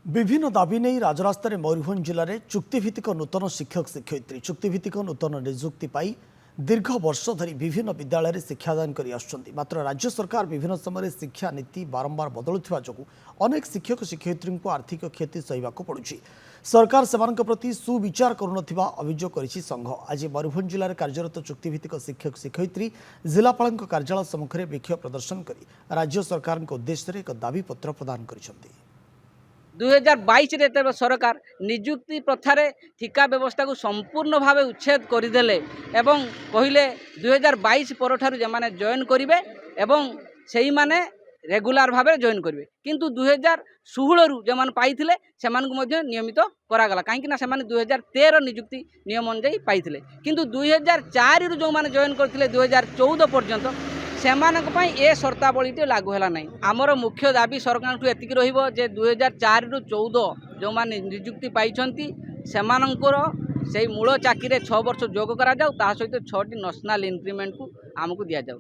विभिन्न दाबी नहीं राजरास्त मयूरभंज जिले में चुक्तिभित्तिक नूतन शिक्षक शिक्षयित्री चुक्तिभित्तिक नूतन निजुक्ति पाई दीर्घ वर्ष धरी विभिन्न विद्यालय में शिक्षादान कर मात्र राज्य सरकार विभिन्न समय शिक्षा नीति बारंबार बदलुवा जो अनेक शिक्षक शिक्षयित्री को आर्थिक क्षति सहवाक पड़ुछि। सरकार सेमानक प्रति सुविचार करुनथिबा अभियोग करिछि संघ। आज मयूरभंज जिले में कार्यरत चुक्तिभित्तिक शिक्षक शिक्षयित्री जिलापाल कार्यालय सम्मुखें विक्षोभ प्रदर्शन कर राज्य सरकार उद्देश्य एक दाबीपत्र प्रदान करिसेंति। 2022 सरकार निजुक्ति प्रथारे ठिका व्यवस्था को संपूर्ण भाव उच्छेद करदेले एवं कहले 2022 परठारु जेमाने जॉइन करिवे एवं सेही माने रेगुलर भाव जॉइन करिवे किंतु 2016 रु जेमान पाइथिले सेमान को मध्य नियमित करागला काहेकि ना सेमान 2013 निजुक्ति नियम अनुसार पाइथिले किंतु 2004 रु जो माने जॉइन करथिले 2014 पर्यंत सेमानक पई ए शर्तावलीटी लागू है ना। आमर मुख्य दाबी सरकार एतिक रहिबो जे 2004 रु 14 जो माने निजुक्ति पाइछंती सेमानकर से मूल चाकरी 6 वर्ष जोग करा जाऊ ता सहित 6टी नेशनल इंक्रीमेंट को आमको दिया जाऊ।